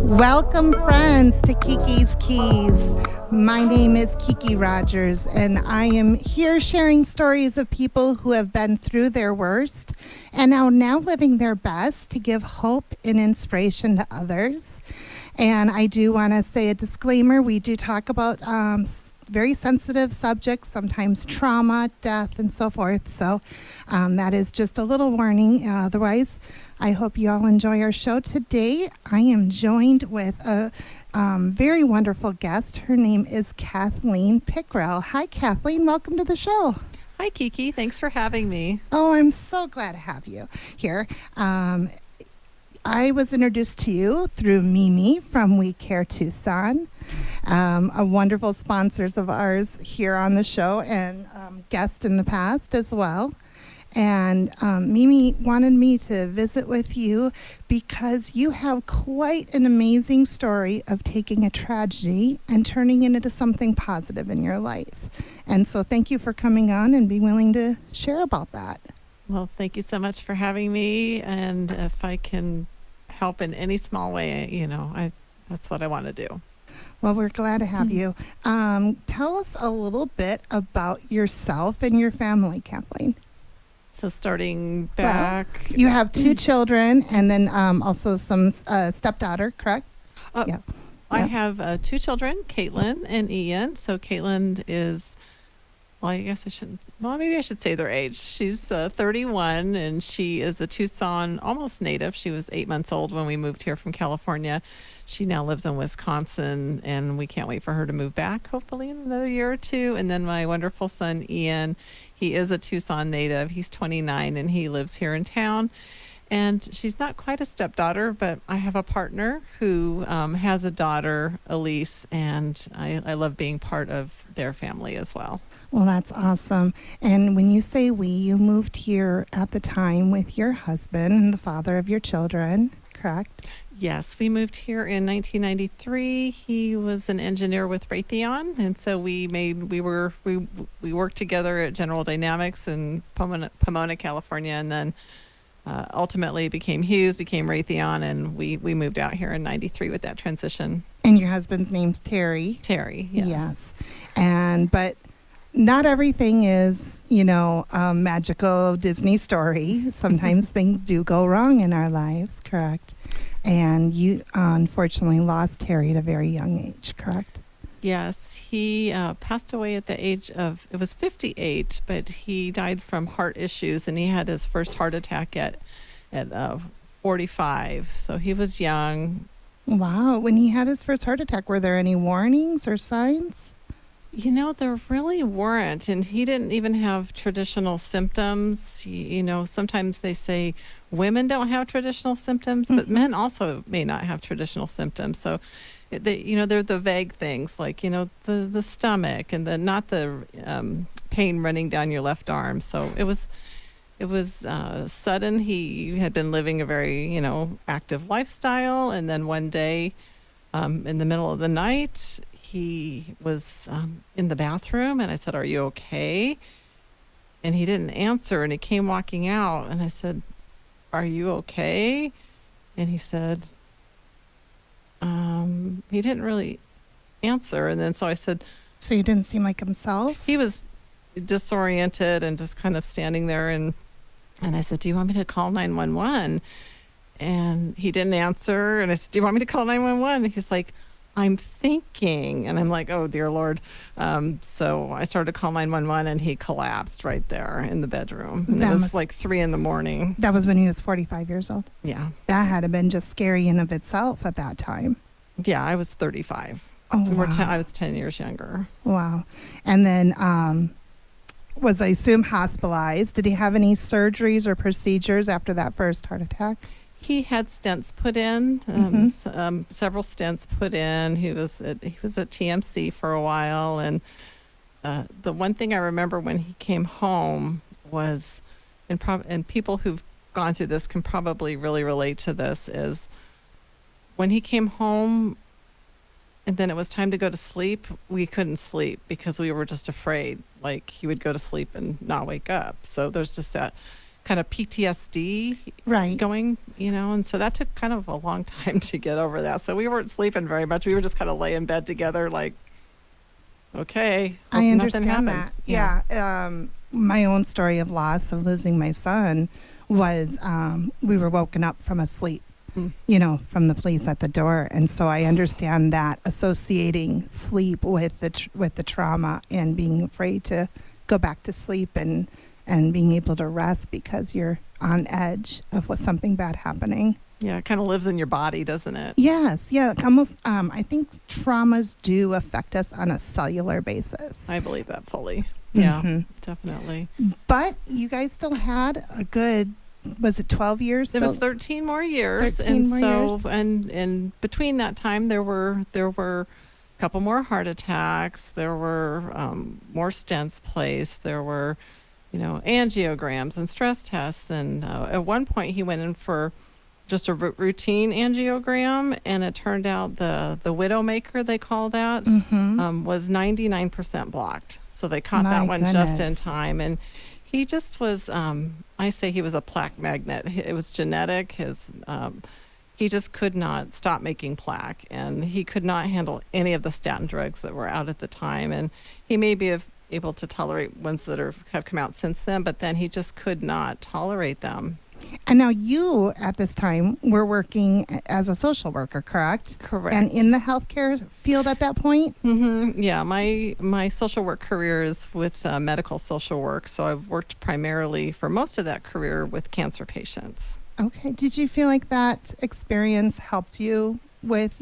Welcome, friends, to Kiki's Keys. My name is Kiki Rogers, and I am here sharing stories of people who have been through their worst and are now living their best to give hope and inspiration to others. And I do want to say a disclaimer. We do talk about very sensitive subjects, sometimes trauma, death, and so forth. So that is just a little warning. Otherwise, I hope you all enjoy our show today. I am joined with a very wonderful guest. Her name is Kathleen Pickrell. Hi, Kathleen. Welcome to the show. Hi, Kiki. Thanks for having me. Oh, I'm so glad to have you here. I was introduced to you through Mimi from We Care Tucson, a wonderful sponsors of ours here on the show and guest in the past as well. And Mimi wanted me to visit with you because you have quite an amazing story of taking a tragedy and turning it into something positive in your life. And so thank you for coming on and being willing to share about that. Well, thank you so much for having me. And if I can help in any small way, that's what I want to do. Well, we're glad to have you. Tell us a little bit about yourself and your family, Kathleen. So starting back... Well, you have two children and then also some stepdaughter, correct? Yeah. I have two children, Caitlin and Ian. So Caitlin is, well, I guess I shouldn't, well, maybe I should say their age. She's 31 and she is a Tucson almost native. She was 8 months old when we moved here from California. She now lives in Wisconsin and we can't wait for her to move back, hopefully in another year or two. And then my wonderful son, Ian, he is a Tucson native. He's 29 and he lives here in town. And she's not quite a stepdaughter, but I have a partner who has a daughter, Elise, and I love being part of their family as well. Well, that's awesome. And when you say we, you moved here at the time with your husband and the father of your children, correct? Yes, we moved here in 1993. He was an engineer with Raytheon, and so we worked together at General Dynamics in Pomona, California, and then ultimately became Hughes, became Raytheon, and we moved out here in 93 with that transition. And your husband's name's Terry. Terry, yes. Yes. But not everything is, a magical Disney story. Sometimes things do go wrong in our lives, correct? And you unfortunately lost Terry at a very young age, correct? Yes, he passed away at the age of, it was 58, but he died from heart issues, and he had his first heart attack at 45. So he was young. Wow. When he had his first heart attack, were there any warnings or signs? There really weren't, and he didn't even have traditional symptoms. Sometimes they say women don't have traditional symptoms, but men also may not have traditional symptoms. So, they're the vague things like, the stomach and not the pain running down your left arm. So it was sudden. He had been living a very, active lifestyle, and then one day, in the middle of the night, he was in the bathroom, and I said, "Are you okay?" And he didn't answer, and he came walking out, and I said, "Are you okay?" And he said, he didn't really answer. And then so I said, so he didn't seem like himself? He was disoriented and just kind of standing there, and I said, "Do you want me to call 911?" And he didn't answer, and I said, "Do you want me to call 911?" And he's like, "I'm thinking." And I'm like, "Oh, dear Lord." So I started to call 911, and he collapsed right there in the bedroom. And it was like 3 a.m. That was when he was 45 years old? Yeah. That had to have been just scary in of itself at that time. Yeah, I was 35. Oh, so wow. I was 10 years younger. Wow. And then was, I assume, hospitalized. Did he have any surgeries or procedures after that first heart attack? He had stents put in, several stents put in. He was at TMC for a while, and the one thing I remember when he came home was, and people who've gone through this can probably really relate to this, is when he came home and then it was time to go to sleep, we couldn't sleep because we were just afraid, like he would go to sleep and not wake up. So there's just that kind of PTSD Right. going, and so that took kind of a long time to get over that. So we weren't sleeping very much. We were just kind of laying in bed together, like, okay, hope I nothing understand happens. that. Yeah. My own story of loss of losing my son was we were woken up from a sleep, Mm. from the police at the door. And so I understand that associating sleep with the trauma and being afraid to go back to sleep and being able to rest because you're on edge of something bad happening. Yeah, it kind of lives in your body, doesn't it? Yes, yeah, almost. I think traumas do affect us on a cellular basis. I believe that fully. Yeah, Mhm. definitely. But you guys still had a good, was it 12 years? It was still? 13 more years, 13 and more so years. and between that time there were a couple more heart attacks. There were more stents placed. There were, angiograms and stress tests. And at one point he went in for just a routine angiogram, and it turned out the widowmaker, they call that, was 99% blocked. So they caught My that one just in goodness. time. And he just was, I say he was a plaque magnet. It was genetic. He just could not stop making plaque, and he could not handle any of the statin drugs that were out at the time. And he may be able to tolerate ones that have come out since then, but then he just could not tolerate them. And now you, at this time, were working as a social worker, correct? Correct. And in the healthcare field at that point? Yeah, my social work career is with medical social work, so I've worked primarily for most of that career with cancer patients. Okay. Did you feel like that experience helped you with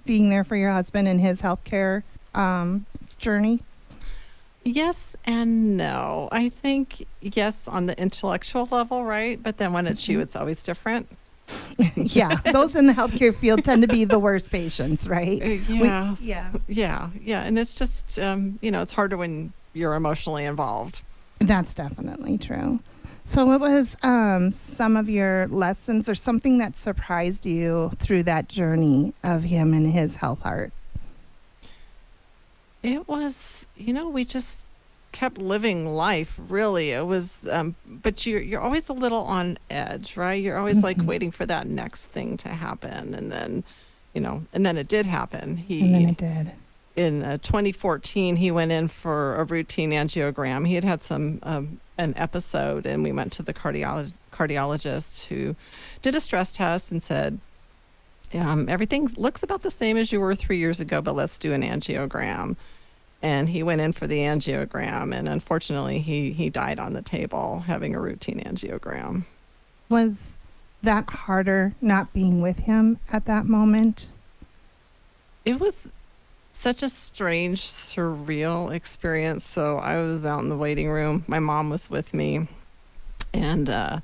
being there for your husband and his healthcare journey? Yes and no. I think yes on the intellectual level, right? But then when it's you, it's always different. Yeah. Those in the healthcare field tend to be the worst patients, right? Yeah. Yeah. Yeah. And it's just, it's harder when you're emotionally involved. That's definitely true. So what was some of your lessons or something that surprised you through that journey of him and his health heart? It was, we just kept living life, really. It was, but you're always a little on edge, right? You're always like waiting for that next thing to happen. And then, and then it did happen. And then it did. In 2014, he went in for a routine angiogram. He had some, an episode, and we went to the cardiologist who did a stress test and said, everything looks about the same as you were 3 years ago, but let's do an angiogram. And he went in for the angiogram, and unfortunately, he died on the table having a routine angiogram. Was that harder not being with him at that moment? It was such a strange, surreal experience. So I was out in the waiting room. My mom was with me, and I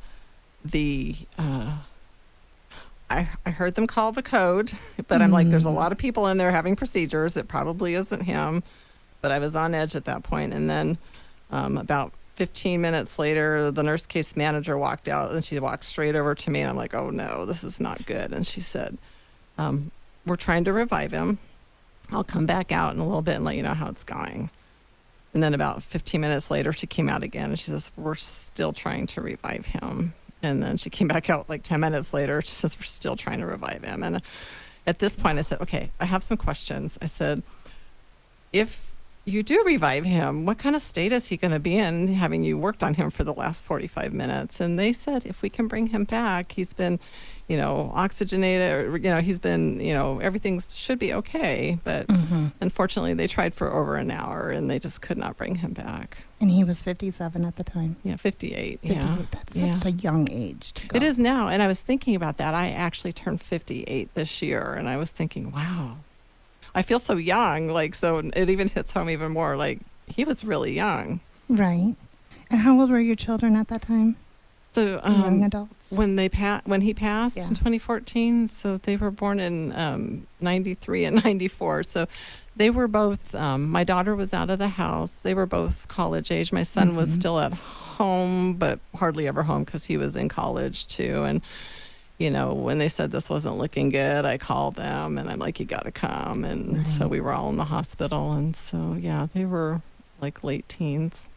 heard them call the code, but I'm like, there's a lot of people in there having procedures. It probably isn't him. But I was on edge at that point. And then about 15 minutes later, the nurse case manager walked out, and she walked straight over to me. And I'm like, oh, no, this is not good. And she said, we're trying to revive him. I'll come back out in a little bit and let you know how it's going. And then about 15 minutes later, she came out again, and she says, we're still trying to revive him. And then she came back out like 10 minutes later. She says, we're still trying to revive him. And at this point, I said, okay, I have some questions. I said, if you do revive him, what kind of state is he going to be in, having you worked on him for the last 45 minutes? And they said, if we can bring him back, he's been, oxygenated, or, he's been, everything should be okay. But unfortunately, they tried for over an hour, and they just could not bring him back. And he was 57 at the time. Yeah, 58. 58. Yeah. That's such a young age to go. It is now. And I was thinking about that. I actually turned 58 this year, and I was thinking, wow, I feel so young. So it even hits home even more. Like, he was really young. Right. And how old were your children at that time? So young adults? When he passed in 2014, so they were born in 93 and 94. So they were both, my daughter was out of the house. They were both college age. My son was still at home, but hardly ever home because he was in college too. And when they said this wasn't looking good, I called them, and I'm like, you got to come. And so we were all in the hospital. And so, yeah, they were like late teens.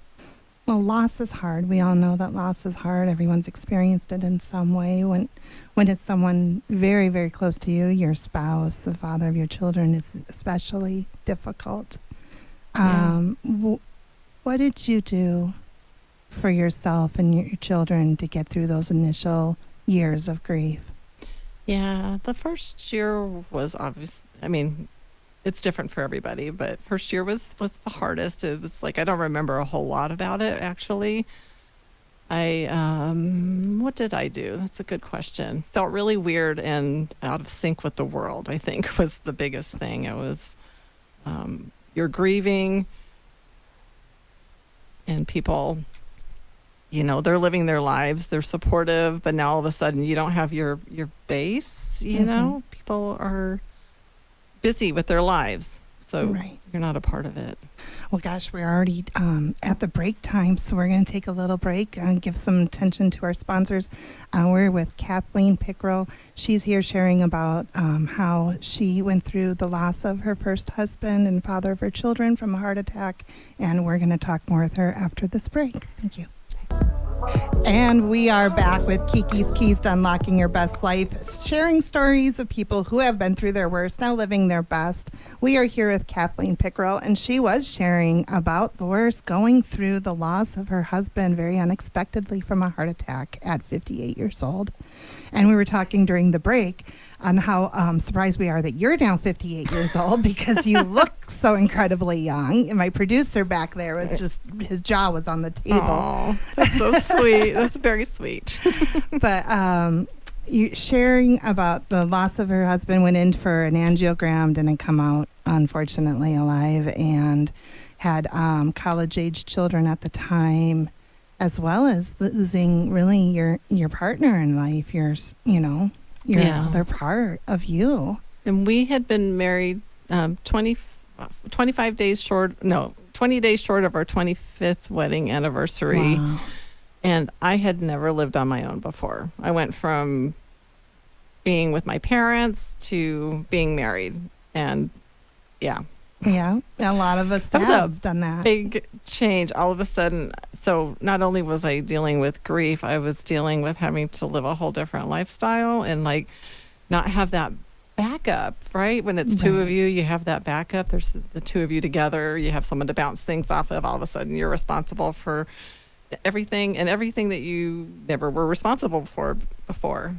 Well, loss is hard. We all know that loss is hard. Everyone's experienced it in some way. When it's someone very, very close to you, your spouse, the father of your children, is especially difficult. Yeah. What did you do for yourself and your children to get through those initial years of grief? Yeah, the first year was obvious. I mean, it's different for everybody, but first year was the hardest. It was like I don't remember a whole lot about it actually. I what did I do? That's a good question. Felt really weird and out of sync with the world, I think was the biggest thing. It was you're grieving and people, they're living their lives, they're supportive, but now all of a sudden you don't have your base, people are busy with their lives. So Right. you're not a part of it. Well, gosh, we're already at the break time, so we're going to take a little break and give some attention to our sponsors. We're with Kathleen Pickrell. She's here sharing about how she went through the loss of her first husband and father of her children from a heart attack, and we're going to talk more with her after this break. Thank you. And we are back with Kiki's Keys to Unlocking Your Best Life, sharing stories of people who have been through their worst, now living their best. We are here with Kathleen Pickrell, and she was sharing about the worst, going through the loss of her husband very unexpectedly from a heart attack at 58 years old. And we were talking during the break on how surprised we are that you're now 58 years old because you look so incredibly young. And my producer back there was just, his jaw was on the table. Oh, that's so sweet. That's very sweet. But you sharing about the loss of her husband, went in for an angiogram, didn't come out, unfortunately, alive, and had college-age children at the time, as well as losing really your partner in life, your other part of you. And we had been married 20 days short of our 25th wedding anniversary. Wow. And I had never lived on my own before. I went from being with my parents to being married. And yeah. Yeah, a lot of us have done that. Big change all of a sudden. So not only was I dealing with grief, I was dealing with having to live a whole different lifestyle and not have that backup, right? When it's two of you, you have that backup. There's the two of you together. You have someone to bounce things off of. All of a sudden, you're responsible for everything that you never were responsible for before.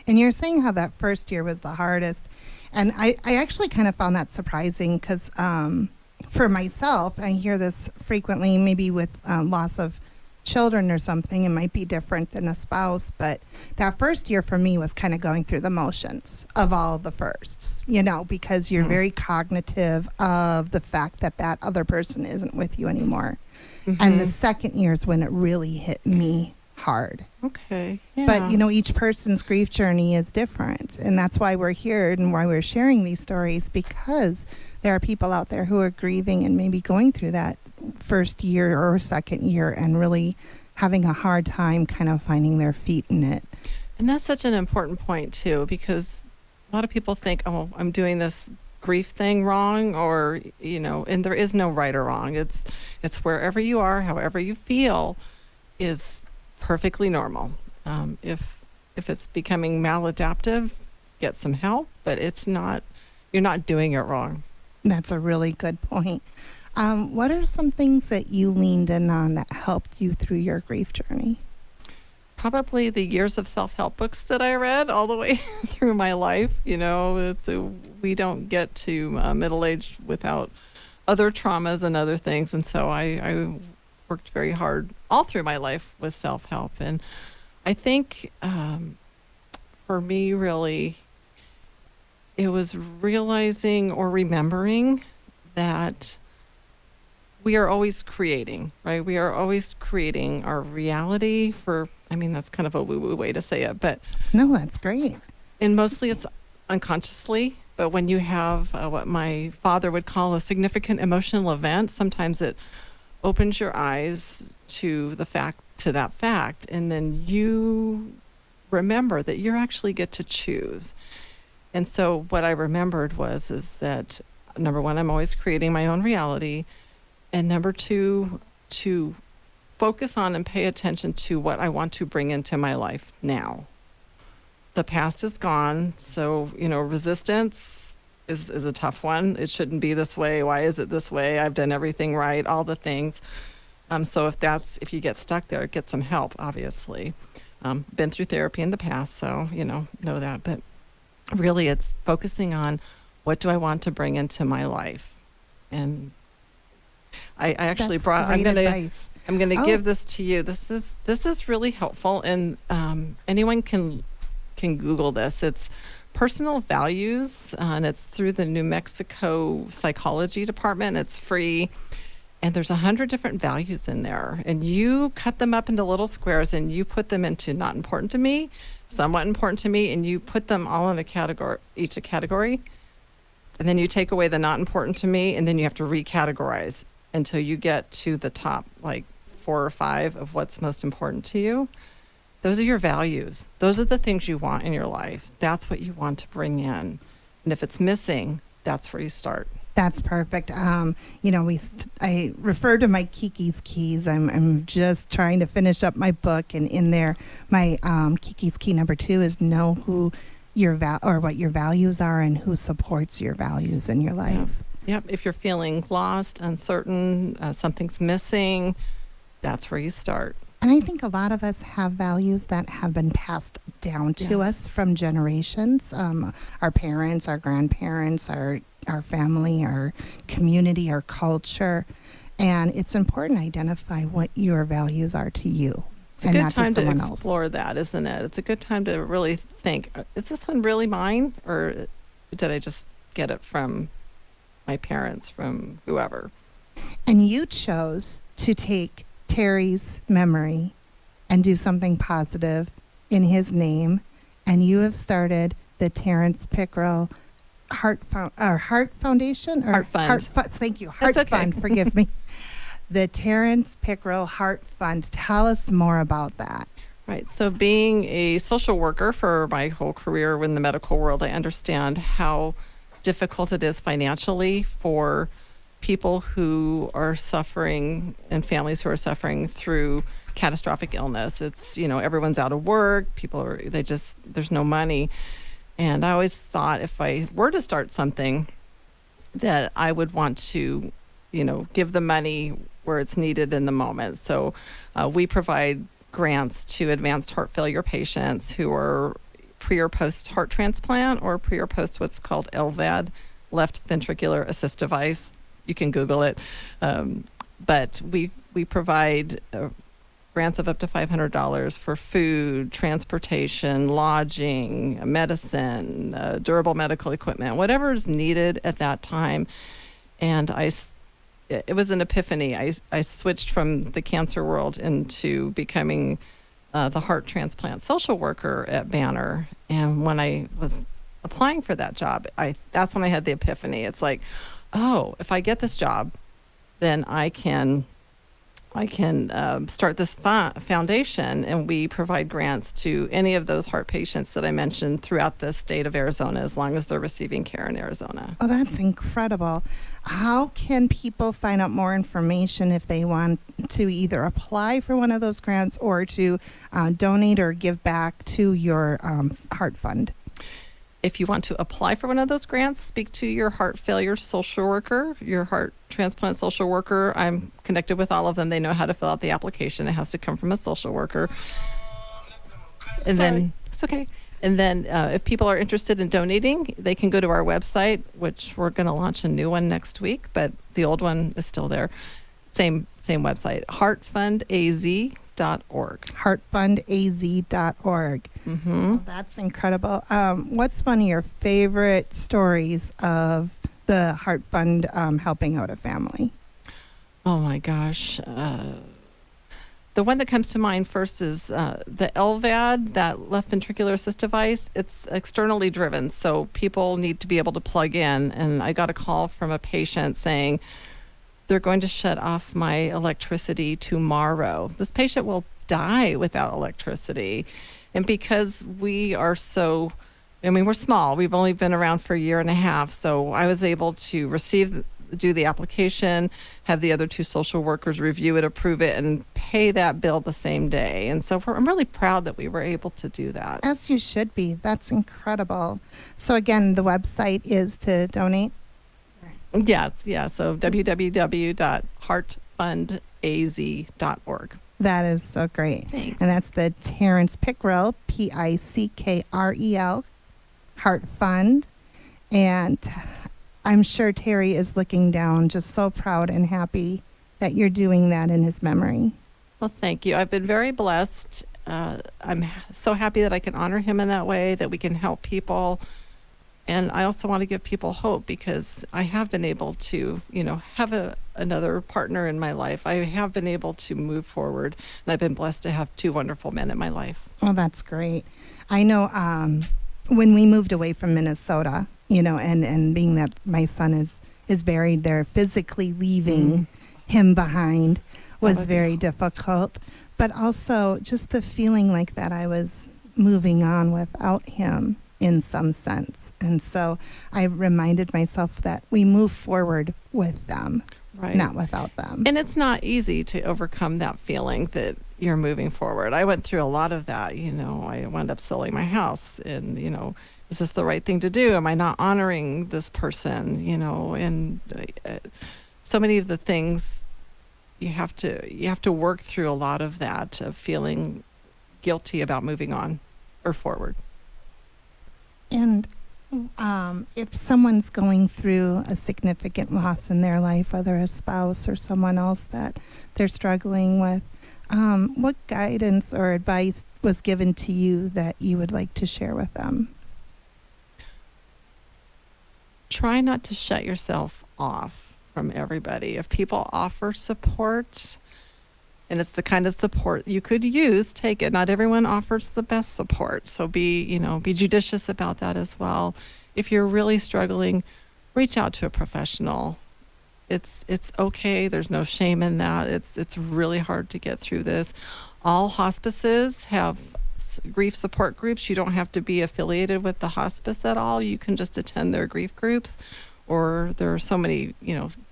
And you're saying how that first year was the hardest. And I actually kind of found that surprising because for myself, I hear this frequently, maybe with loss of children or something. It might be different than a spouse. But that first year for me was kind of going through the motions of all the firsts, because you're very cognitive of the fact that that other person isn't with you anymore. Mm-hmm. And the second year is when it really hit me hard. Okay. Yeah. But, each person's grief journey is different. And that's why we're here and why we're sharing these stories, because there are people out there who are grieving and maybe going through that first year or second year and really having a hard time kind of finding their feet in it. And that's such an important point, too, because a lot of people think, oh, I'm doing this grief thing wrong, or, and there is no right or wrong. It's wherever you are, however you feel is perfectly normal. If it's becoming maladaptive, get some help, but you're not doing it wrong. That's a really good point. What are some things that you leaned in on that helped you through your grief journey? Probably the years of self-help books that I read all the way through my life. We don't get to middle-age without other traumas and other things. And so I worked very hard all through my life with self-help. And I think for me, really, it was realizing or remembering that we are always creating, right? We are always creating our reality that's kind of a woo-woo way to say it, but no, that's great. And mostly it's unconsciously, but when you have what my father would call a significant emotional event, sometimes it opens your eyes to that fact, and then you remember that you actually get to choose. And so what I remembered is that number one, I'm always creating my own reality, and number two, to focus on and pay attention to what I want to bring into my life now. The past is gone, so, resistance is a tough one. It shouldn't be this way. Why is it this way? I've done everything right, all the things. So if you get stuck there, get some help, obviously. Been through therapy in the past, so, know that. But really, it's focusing on what do I want to bring into my life. And I actually That's great advice. I'm gonna give this to you. This is really helpful, and anyone can Google this. It's personal values, and it's through the New Mexico Psychology Department. It's free, and there's 100 different values in there, and you cut them up into little squares, and you put them into not important to me, somewhat important to me, and you put them all in each a category, and then you take away the not important to me, and then you have to recategorize until you get to the top, like 4 or 5 of what's most important to you. Those are your values. Those are the things you want in your life. That's what you want to bring in. And if it's missing, that's where you start. That's perfect. I refer to my Kiki's Keys. I'm just trying to finish up my book, and in there, my Kiki's Key number 2 is know who your what your values are and who supports your values in your life. Yep. If you're feeling lost, uncertain, something's missing, that's where you start. And I think a lot of us have values that have been passed down to us from generations. Our parents, our grandparents, our family, our community, our culture. And it's important to identify what your values are to you. It's a good time to explore that, isn't it? It's a good time to really think, is this one really mine? Or did I just get it from my parents, from whoever? And you chose to take Terry's memory and do something positive in his name, and you have started the Terrence Pickrell Heart Foundation? Heart Fund. Thank you. Heart okay. Fund, forgive me. The Terrence Pickrell Heart Fund. Tell us more about that. Right. So being a social worker for my whole career in the medical world, I understand how difficult it is financially for people who are suffering and families who are suffering through catastrophic illness. It's, everyone's out of work. There's no money. And I always thought if I were to start something that I would want to, give the money where it's needed in the moment. So we provide grants to advanced heart failure patients who are pre or post heart transplant or pre or post what's called LVAD, left ventricular assist device. You can Google it. But we provide grants of up to $500 for food, transportation, lodging, medicine, durable medical equipment, whatever is needed at that time. And it was an epiphany. I switched from the cancer world into becoming the heart transplant social worker at Banner. And when I was applying for that job, that's when I had the epiphany. It's like, oh, if I get this job, then I can start this foundation, and we provide grants to any of those heart patients that I mentioned throughout the state of Arizona, as long as they're receiving care in Arizona. Oh, that's incredible. How can people find out more information if they want to either apply for one of those grants or to donate or give back to your heart fund? If you want to apply for one of those grants, speak to your heart failure social worker, your heart transplant social worker. I'm connected with all of them. They know how to fill out the application. It has to come from a social worker. And then it's okay. And then if people are interested in donating, they can go to our website, which we're going to launch a new one next week, but the old one is still there. Same website, heartfundaz.org. Heartfundaz.org. Mm-hmm. Well, that's incredible. What's one of your favorite stories of the Heart Fund helping out a family? Oh my gosh. The one that comes to mind first is the LVAD, that left ventricular assist device. It's externally driven, so people need to be able to plug in. And I got a call from a patient saying, they're going to shut off my electricity tomorrow. This patient will die without electricity. And because we are we're small. We've only been around for a year and a half. So I was able to receive do the application, have the other 2 social workers review it, approve it, and pay that bill the same day. And so I'm really proud that we were able to do that. As you should be. That's incredible. So again, the website is to donate. Yes, yeah. So www.heartfundaz.org. That is so great. Thanks. And that's the Terrence Pickrell, Pickrel, Heart Fund. And I'm sure Terry is looking down, just so proud and happy that you're doing that in his memory. Well, thank you. I've been very blessed. I'm so happy that I can honor him in that way, that we can help people. And I also want to give people hope, because I have been able to, have another partner in my life. I have been able to move forward, and I've been blessed to have 2 wonderful men in my life. Well, that's great. I know when we moved away from Minnesota, and being that my son is buried there, physically leaving him behind was very difficult. But also just the feeling like that I was moving on without him in some sense. And so I reminded myself that we move forward with them, right, not without them. And it's not easy to overcome that feeling that you're moving forward. I went through a lot of that. I wound up selling my house, and, is this the right thing to do? Am I not honoring this person? And so many of the things you have to work through a lot of that, of feeling guilty about moving on or forward. And if someone's going through a significant loss in their life, whether a spouse or someone else that they're struggling with, what guidance or advice was given to you that you would like to share with them? Try not to shut yourself off from everybody. If people offer support, and it's the kind of support you could use, take it. Not everyone offers the best support, so be judicious about that as well. If you're really struggling, reach out to a professional. It's okay. There's no shame in that. It's really hard to get through this. All hospices have grief support groups. You don't have to be affiliated with the hospice at all. You can just attend their grief groups. Or there are so many,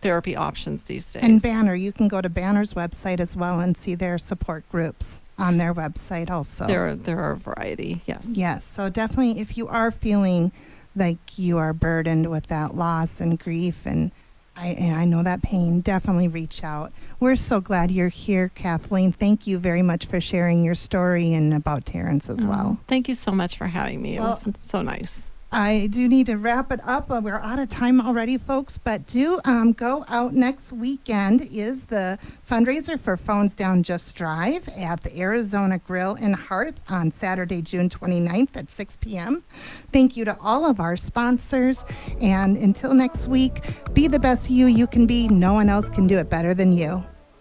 therapy options these days. And Banner, you can go to Banner's website as well and see their support groups on their website also. There are a variety, yes. Yes, so definitely if you are feeling like you are burdened with that loss and grief, and I know that pain, definitely reach out. We're so glad you're here, Kathleen. Thank you very much for sharing your story and about Terrence as well. Thank you so much for having me. It was so nice. I do need to wrap it up. We're out of time already, folks, but do go out next weekend is the fundraiser for Phones Down Just Drive at the Arizona Grill and Hearth on Saturday, June 29th at 6 p.m. Thank you to all of our sponsors. And until next week, be the best you can be. No one else can do it better than you.